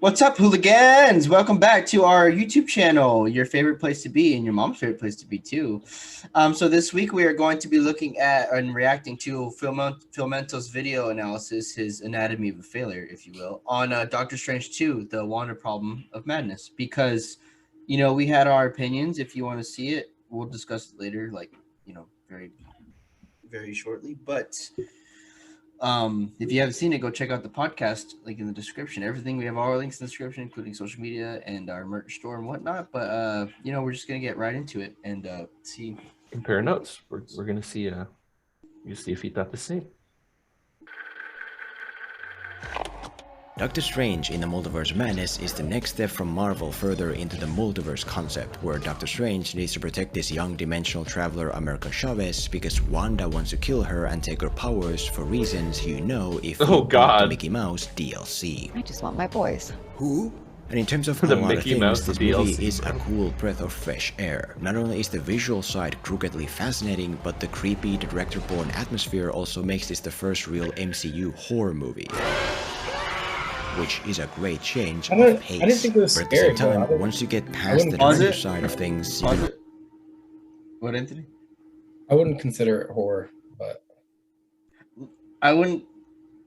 What's up, hooligans? Welcome back to our YouTube channel, your favorite place to be and your mom's favorite place to be too. So this week we are going to be looking at and reacting to Filmento's video analysis, his anatomy of a failure, if you will, on Doctor Strange 2, the Wanda problem of madness. Because, you know, we had our opinions. If you want to see it, we'll discuss it later, like, you know, very, very shortly. But if you haven't seen it, go check out the podcast link in the description. Everything, we have all our links in the description, including social media and our merch store and whatnot. But you know, we're just gonna get right into it and see. Compare notes. We're gonna see you see if he thought the same. Doctor Strange in the Multiverse of Madness is the next step from Marvel further into the multiverse concept, where Doctor Strange needs to protect this young dimensional traveler America Chavez because Wanda wants to kill her and take her powers for reasons you know if you bought the Mickey Mouse DLC. I just want my boys. Who? And in terms of the a lot of Mickey things, Mouse this DLC, movie is a cool breath of fresh air. Not only is the visual side crookedly fascinating, but the creepy, director-born atmosphere also makes this the first real MCU horror movie, which is a great change of pace. I didn't think it was but at scary, the same time, once you get past the director side of things, What, Anthony? I wouldn't consider it horror, but I wouldn't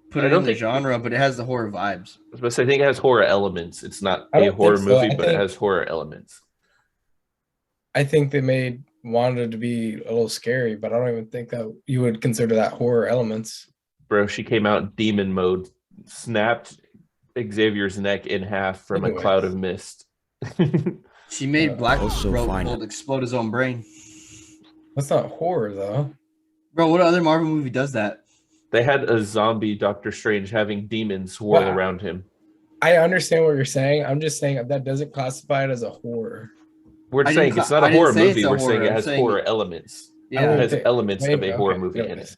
put it in the genre, but it has the horror vibes. I was about to say, I think it has horror elements. It's not a horror movie, but it has horror elements. I think they made Wanda to be a little scary, but I don't even think that you would consider that horror elements. Bro, she came out in demon mode, snapped Xavier's neck in half from a cloud of mist. She made Black Bolt explode his own brain. That's not horror, though. Bro, what other Marvel movie does that? They had a zombie Doctor Strange having demons swirl around him. I understand what you're saying. I'm just saying that doesn't classify it as a horror. We're saying it's not a horror movie. We're saying it has horror elements. Yeah, it has elements of a horror movie in it.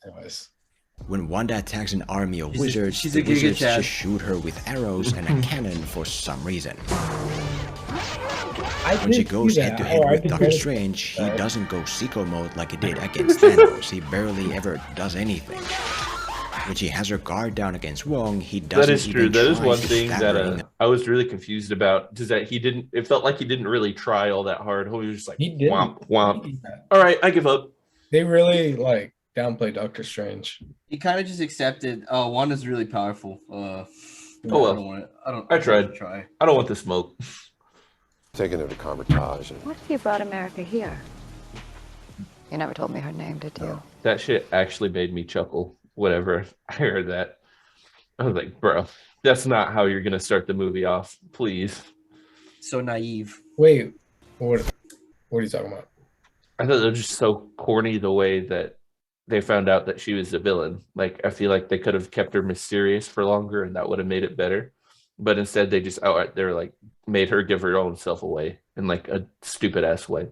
When Wanda attacks an army of wizards, the wizards just shoot her with arrows and a cannon for some reason. When she goes head-to-head with Doctor Strange, he doesn't go sicko mode like he did against Thanos. He barely ever does anything. When she has her guard down against Wong, he doesn't. That is true. That is one thing that I was really confused about. Is that he didn't? It felt like he didn't really try all that hard. He was just like womp womp. All right, I give up. They really downplay Doctor Strange. He kind of just accepted. Oh, Wanda's really powerful. Oh well. I don't want it. I tried. Try. I don't want the smoke. Taking her to Carmitage. What if you brought America here? You never told me her name, did you? That shit actually made me chuckle. Whatever I heard that, I was like, bro, that's not how you're gonna start the movie off. Please. So naive. Wait, what are you talking about? I thought it was just so corny the way that they found out that she was a villain. Like, I feel like they could have kept her mysterious for longer and that would have made it better. But instead they just outright, they're like, made her give her own self away in like a stupid ass way.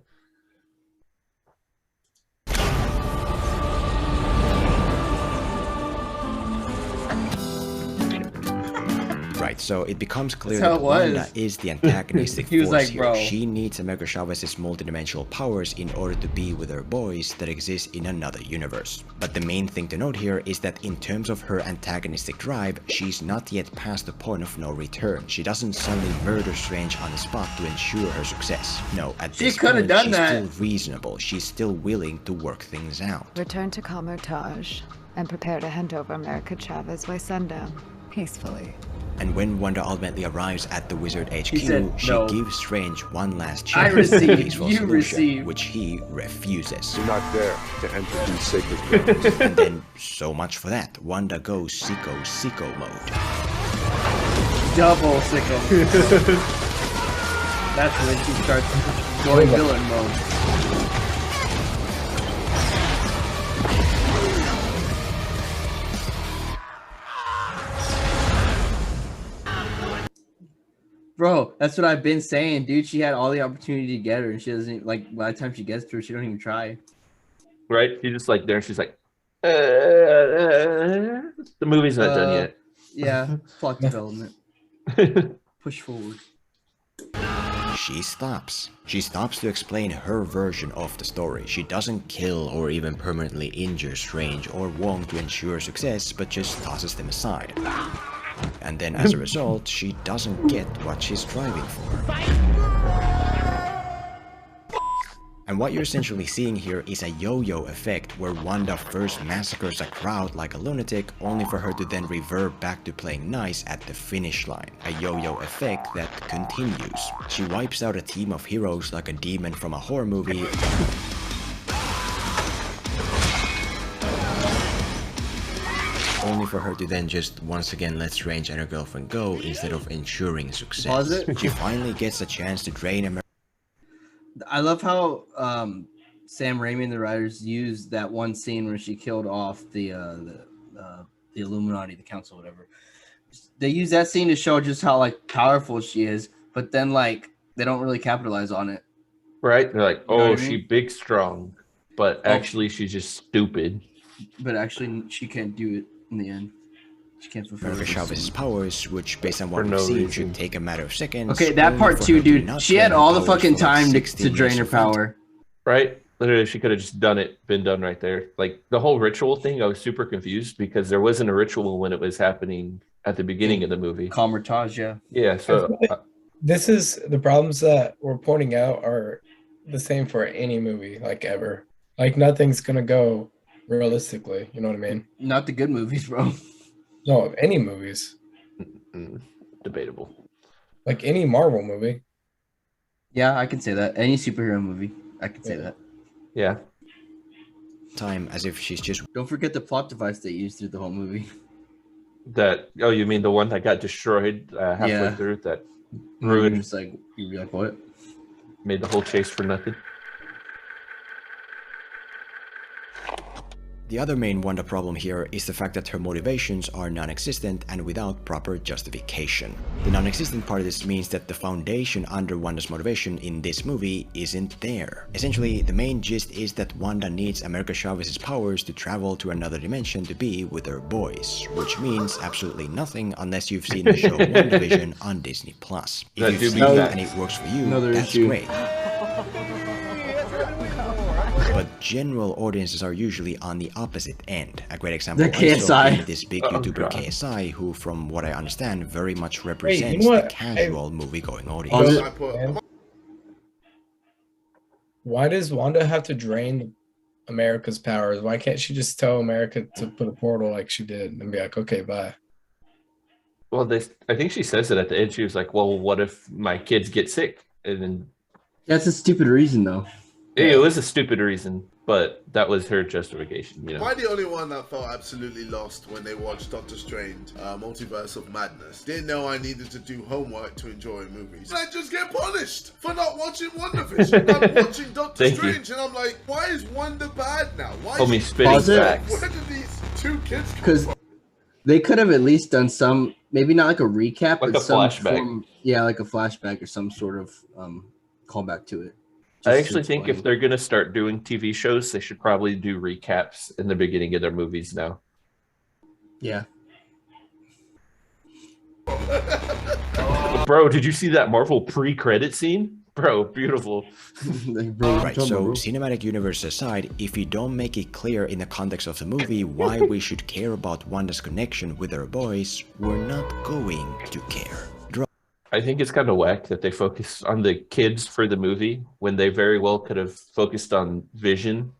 Right, so it becomes clear that Wanda is the antagonistic force here. She needs America Chavez's multidimensional powers in order to be with her boys that exist in another universe. But the main thing to note here is that in terms of her antagonistic drive, she's not yet past the point of no return. She doesn't suddenly murder Strange on the spot to ensure her success. No, at this point, she's still reasonable. She's still willing to work things out. Return to Carmitage and prepare to hand over America Chavez by sundown. Peacefully. And when Wanda ultimately arrives at the Wizard HQ, she gives Strange one last to chance a peaceful solution, which he refuses. You're not there to enter these sacred grounds. And then, so much for that, Wanda goes sicko mode. Double sicko. That's when she starts going villain mode. Bro, that's what I've been saying, dude. She had all the opportunity to get her, and she doesn't, like, by the time she gets to her, she don't even try. Right? She's just like there, she's like, the movie's not done yet. Yeah, plot development. Push forward. She stops. She stops to explain her version of the story. She doesn't kill or even permanently injure Strange or Wong to ensure success, but just tosses them aside. and then as a result, she doesn't get what she's striving for. And what you're essentially seeing here is a yo-yo effect where Wanda first massacres a crowd like a lunatic, only for her to then revert back to playing nice at the finish line. A yo-yo effect that continues. She wipes out a team of heroes like a demon from a horror movie, only for her to then just once again let Strange and her girlfriend go instead of ensuring success. She finally gets a chance to drain America. I love how Sam Raimi and the writers used that one scene where she killed off the Illuminati, the council, whatever. They use that scene to show just how like powerful she is, but then like they don't really capitalize on it. Right? They're like, You know oh, what I she mean? big strong, but actually she's just stupid. But actually, she can't do it in the end. She can't fulfill America Chavez's powers, which based on what For we've no seen reason. should take a matter of seconds. Okay, that only part for too, her to dude. not She had drain her all the powers fucking for like time to 16 drain years her of front. power. Right? Literally, she could have just been done right there. Like the whole ritual thing, I was super confused because there wasn't a ritual when it was happening at the beginning of the movie. Kamar-Taj, yeah. Yeah, so This is the problems that we're pointing out are the same for any movie, like ever. Like nothing's gonna go realistically. You know what I mean? Not the good movies, bro. No, any movies, debatable. like any Marvel movie. Yeah, I can say that. Any superhero movie, I can say that. Yeah. Time as if she's just Don't forget the plot device they used through the whole movie. That you mean the one that got destroyed halfway Yeah. through that You're ruined, just like, you'd be like, what? made the whole chase for nothing? The other main Wanda problem here is the fact that her motivations are non-existent and without proper justification. The non-existent part of this means that the foundation under Wanda's motivation in this movie isn't there. Essentially, the main gist is that Wanda needs America Chavez's powers to travel to another dimension to be with her boys, which means absolutely nothing unless you've seen the show WandaVision on Disney+. If That you've do seen mean it that. and it works for you, Another that's issue. great. But general audiences are usually on the opposite end. A great example The also KSI. being this big Oh, YouTuber God. KSI, who from what I understand very much represents know the what? casual movie-going audience. Oh, I put, Man. Why does Wanda have to drain America's powers? Why can't she just tell America to put a portal like she did and be like, okay, bye? Well, I think she says it at the end. She was like, well, what if my kids get sick? And then That's a stupid reason, though. it was a stupid reason, but that was her justification, you Am know. I the only one that felt absolutely lost when they watched Doctor Strange, Multiverse of Madness? Didn't know I needed to do homework to enjoy movies. I just get punished for not watching WandaVision. I'm watching Doctor Thank you. Strange, and I'm like, why is Wanda bad now? Why Homie is spitting Pause it. facts. Where did these two kids come Because from? they could have at least done some, maybe not like a recap, Like but a some flashback. yeah, like a flashback or some sort of callback to it. I Just to actually think if explain. they're going to start doing TV shows, they should probably do recaps in the beginning of their movies now. Yeah. Bro, did you see that Marvel pre-credit scene? Bro, beautiful. Like, bro, Right, tell me, so bro. cinematic universe aside, if you don't make it clear in the context of the movie why we should care about Wanda's connection with her boys, we're not going to care. I think it's kind of whack that they focus on the kids for the movie when they very well could have focused on Vision,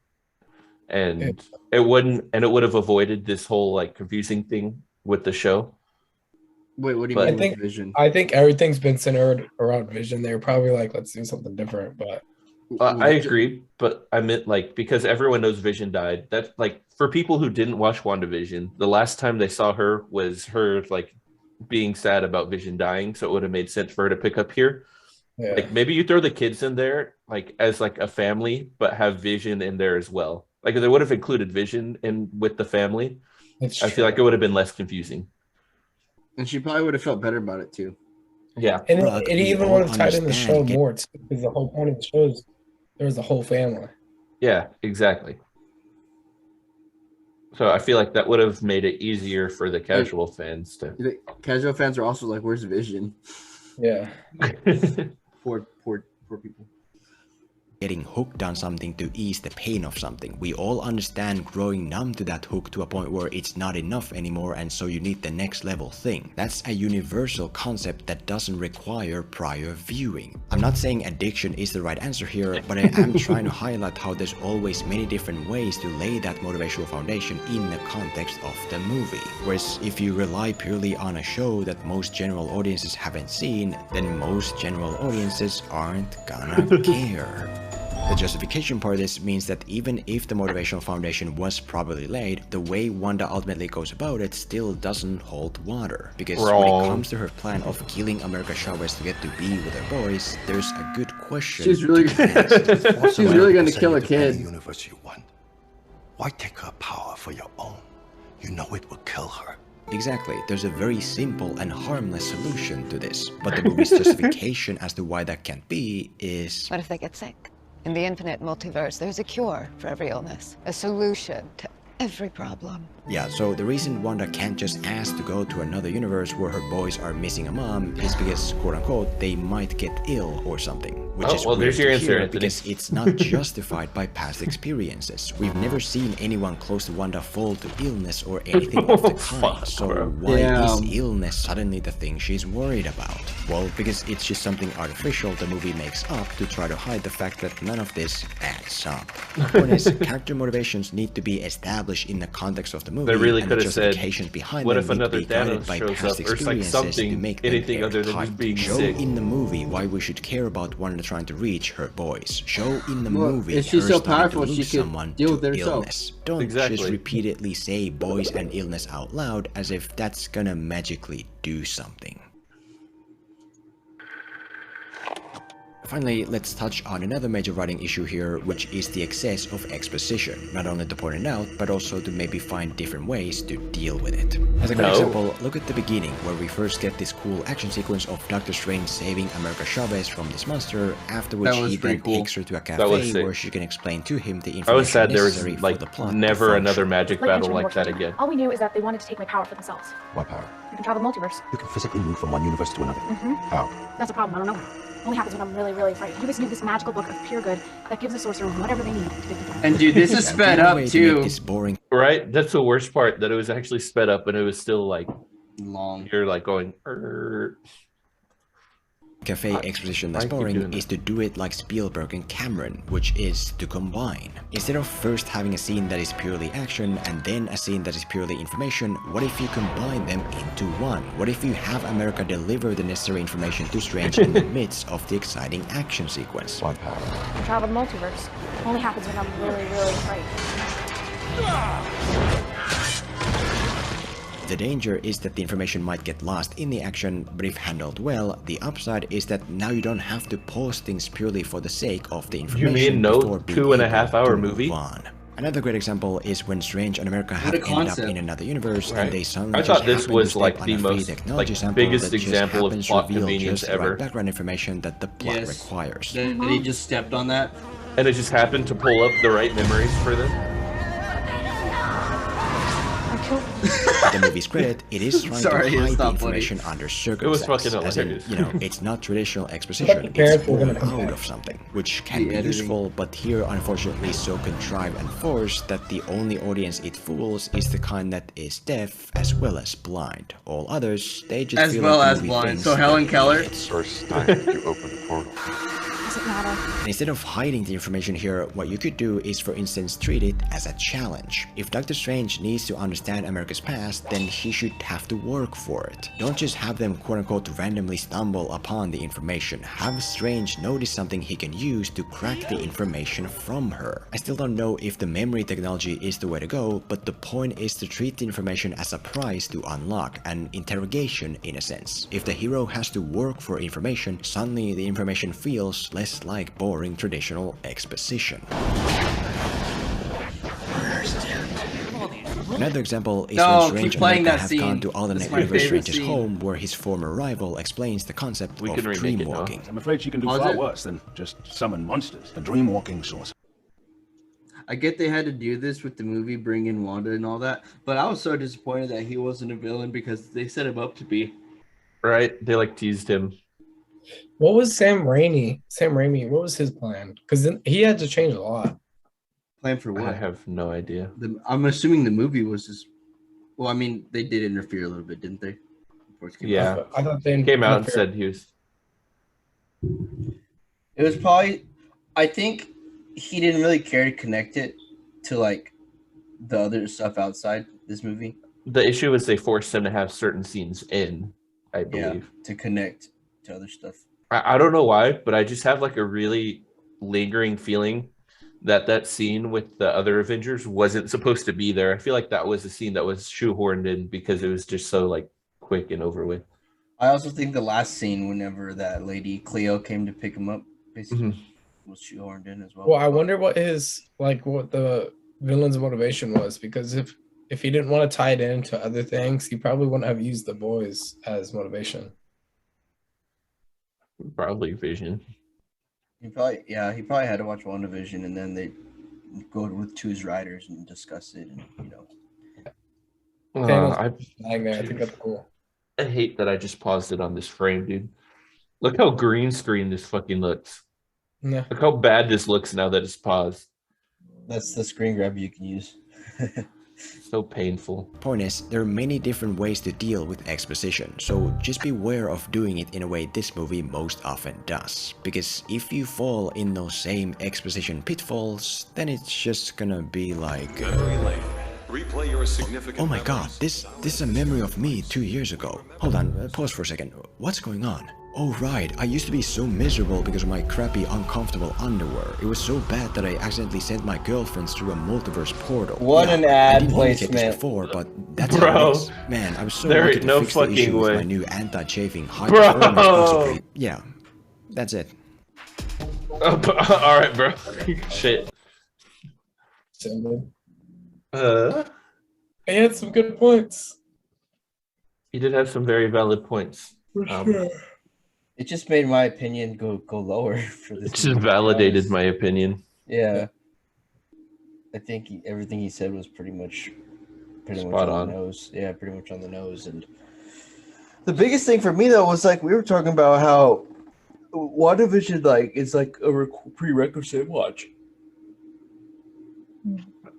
and it would have avoided this whole like confusing thing with the show. Wait, what do you But- mean I think- with Vision? I think everything's been centered around Vision. They were probably like, let's do something different. But I agree, but I meant like because everyone knows Vision died. That's like for people who didn't watch WandaVision, the last time they saw her was her like being sad about Vision dying, so it would have made sense for her to pick up here. yeah, Like maybe you throw the kids in there like as like a family, but have Vision in there as well. Like if they would have included Vision in with the family, it's I feel like it would have been less confusing. And she probably would have felt better about it too. Yeah. and Brooke, it we even all would have tied in the show understand. more too, because the whole point of the show is there's the whole family. Yeah, exactly. So I feel like that would have made it easier for the casual fans to. The casual fans are also like, "Where's Vision?" Yeah, Poor people. getting hooked on something to ease the pain of something. We all understand growing numb to that hook to a point where it's not enough anymore, and so you need the next level thing. That's a universal concept that doesn't require prior viewing. I'm not saying addiction is the right answer here, but I am trying to highlight how there's always many different ways to lay that motivational foundation in the context of the movie. Whereas if you rely purely on a show that most general audiences haven't seen, then most general audiences aren't gonna care. The justification part of this means that even if the motivational foundation was properly laid, the way Wanda ultimately goes about it still doesn't hold water. Because when it comes to her plan of killing America Chavez to get to be with her boys, there's a good question. She's really gonna kill a kid. The universe you want. Why take her power for your own? You know it will kill her. Exactly, there's a very simple and harmless solution to this. But the movie's justification as to why that can't be is... What if they get sick? In the infinite multiverse, there's a cure for every illness, a solution to every problem. Yeah, so the reason Wanda can't just ask to go to another universe where her boys are missing a mom is because, quote-unquote, they might get ill or something. Which is weird there's your to answer, hear because it's not justified by past experiences. We've never seen anyone close to Wanda fall to illness or anything of the kind. So why is illness suddenly the thing she's worried about? Well, because it's just something artificial the movie makes up to try to hide the fact that none of this adds up. The point is, character motivations need to be established in the context of the movie. They really and could the have said, justifications behind what them if need to another be guided Thanos by shows past up, or it's like experiences something, to make them anything other than airtight. just being Show sick. in the movie why we should care about Wanda trying to reach her boys. Show in the movie if she's her so starting to powerful, she lose could someone deal to with herself. illness. Don't just repeatedly say boys and illness out loud as if that's gonna magically do something. Finally, let's touch on another major writing issue here, which is the excess of exposition. Not only to point it out, but also to maybe find different ways to deal with it. As a good example, look at the beginning, where we first get this cool action sequence of Doctor Strange saving America Chavez from this monster, after which he then takes her to a cafe where she can explain to him the information necessary for the plot. Never another magic battle like that again. All we knew is that they wanted to take my power for themselves. What power? You can travel the multiverse. You can physically move from one universe to another. How? That's a problem. I don't know. Only happens when I'm really, really afraid. You just need this magical book of pure good that gives the sorcerer whatever they need to get the And dude, this is sped up too. Boring. Right? That's the worst part, that it was actually sped up and it was still like long. You're like going Cafe exposition that's boring is to do it like Spielberg and Cameron, which is to combine. Instead of first having a scene that is purely action and then a scene that is purely information, what if you combine them into one? What if you have America deliver the necessary information to Strange in the midst of the exciting action sequence? What power? You can travel the multiverse. Only happens when I'm really, really afraid. The danger is that the information might get lost in the action, but if handled well, the upside is that now you don't have to pause things purely for the sake of the information. You mean no 2.5-hour movie? Another great example is when Strange and America have ended up in another universe, and they suddenly I thought this was like the most biggest example of plot convenience ever. Background information that the plot requires. Then he just stepped on that, and it just happened to pull up the right memories for them. The movie's credit, it is trying to hide the information under circumstances. It was fucking hilarious. As in, you know, it's not traditional exposition, it's born out of something, which can be useful, but here unfortunately so contrived and forced that the only audience it fools is the kind that is deaf as well as blind. All others, they just as feel well like as blind. So Helen Keller. First time you open the portal. Instead of hiding the information here, what you could do is, for instance, treat it as a challenge. If Doctor Strange needs to understand America's past, then he should have to work for it. Don't just have them quote-unquote randomly stumble upon the information. Have Strange notice something he can use to crack the information from her. I still don't know if the memory technology is the way to go, but the point is to treat the information as a prize to unlock, an interrogation in a sense. If the hero has to work for information, suddenly the information feels less like boring traditional exposition. Another example is when Strange and America have gone to alternate universe Strange's home, where his former rival explains the concept of dreamwalking. I'm afraid she can do far worse than just summon monsters. A dreamwalking sorcerer. I get they had to do this with the movie, bring in Wanda and all that, but I was so disappointed that he wasn't a villain because they set him up to be. Right? They like teased him. What was Sam Raimi, what was his plan? Because he had to change a lot. Plan for what? I have no idea. I'm assuming the movie was just. Well, I mean, they did interfere a little bit, didn't they? Yeah, I thought they came out and said he was. It was probably. I think he didn't really care to connect it to like the other stuff outside this movie. The issue is they forced him to have certain scenes in, I believe, to connect to other stuff. I don't know why, but I just have like a really lingering feeling that scene with the other Avengers wasn't supposed to be there. I feel like that was a scene that was shoehorned in because it was just so like quick and over with. I also think the last scene, whenever that lady Cleo came to pick him up, basically was shoehorned in as well. Well, I wonder what the villain's motivation was, because if he didn't want to tie it into other things, he probably wouldn't have used the boys as motivation. Probably Vision. He probably had to watch WandaVision, and then they go with Two's writers and discuss it, and I think that's cool. I hate that I just paused it on this frame, dude. Look how green screen this fucking looks. Yeah. Look how bad this looks now that it's paused. That's the screen grab you can use. So painful. Point is, there are many different ways to deal with exposition, so just beware of doing it in a way this movie most often does. Because if you fall in those same exposition pitfalls, then it's just gonna be like... Replay your significant oh my god, this is a memory of me 2 years ago. Hold on, pause for a second. What's going on? Oh right, I used to be so miserable because of my crappy, uncomfortable underwear. It was so bad that I accidentally sent my girlfriends through a multiverse portal. What an ad placement! This before, but that's how it is. Man, I was so lucky to fix the issue with my new anti-chafing high-performance. Yeah, that's it. All right, bro. Shit. He had some good points. He did have some very valid points. For sure. It just made my opinion go lower for this. It just validated my opinion. Yeah. I think everything he said was pretty much Spot on the nose. Yeah, pretty much on the nose. And the biggest thing for me though was like we were talking about how WandaVision is like a prerequisite watch.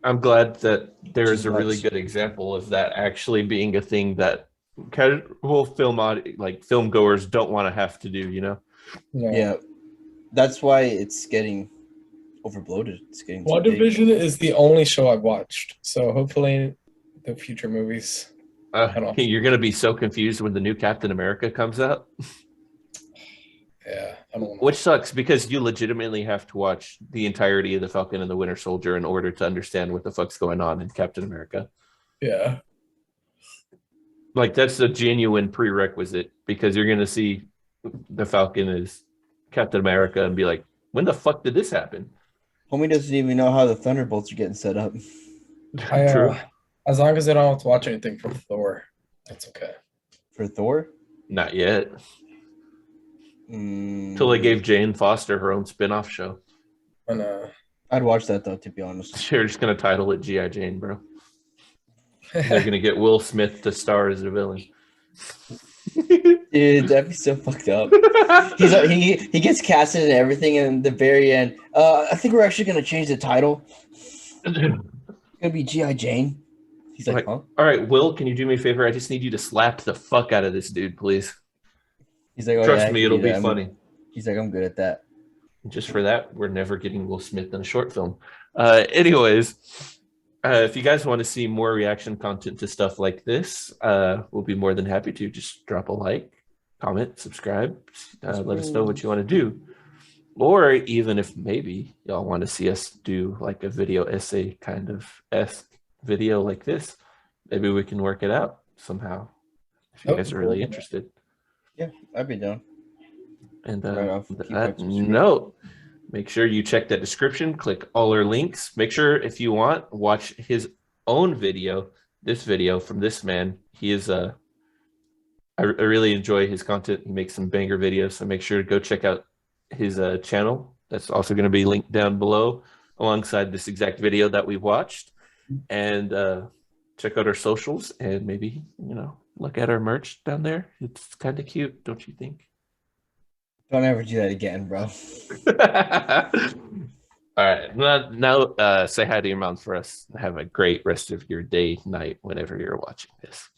I'm glad that there is a really good example of that actually being a thing that casual film goers don't want to have to do, you know? Yeah. That's why it's getting overbloated. It's getting WandaVision is the only show I've watched, so hopefully the future movies. You're gonna be so confused when the new Captain America comes out. Yeah, I don't know. Which sucks because you legitimately have to watch the entirety of the Falcon and the Winter Soldier in order to understand what the fuck's going on in Captain America. Yeah. Like that's a genuine prerequisite because you're gonna see the Falcon as Captain America and be like, when the fuck did this happen? Homie doesn't even know how the Thunderbolts are getting set up. True. As long as I don't have to watch anything from Thor, that's okay. For Thor? Not yet. Until they gave Jane Foster her own spin-off show. I'd watch that though, to be honest. You're just gonna title it G.I. Jane, bro. They're gonna get Will Smith to star as a villain. Dude, that'd be so fucked up. He gets casted and everything, and in the very end, I think we're actually gonna change the title. It's gonna be G.I. Jane. He's like, huh? All right, Will, can you do me a favor? I just need you to slap the fuck out of this dude, please. He's like, trust me, it'll be funny. He's like, I'm good at that. Just for that, we're never getting Will Smith in a short film. Anyways, if you guys want to see more reaction content to stuff like this, we'll be more than happy to. Just drop a like, comment, subscribe. Let us know what you want to do. Or even if maybe y'all want to see us do like a video essay kind of video like this, maybe we can work it out somehow if you guys are really interested. Yeah, I'd be down. And that note, make sure you check that description, click all our links. Make sure if you want, watch his own video, this video from this man. He is I really enjoy his content. He makes some banger videos, so make sure to go check out his channel. That's also going to be linked down below alongside this exact video that we watched. And check out our socials and maybe, look at our merch down there. It's kind of cute, don't you think? Don't ever do that again, bro. All right. Now say hi to your mom for us. Have a great rest of your day, night, whenever you're watching this.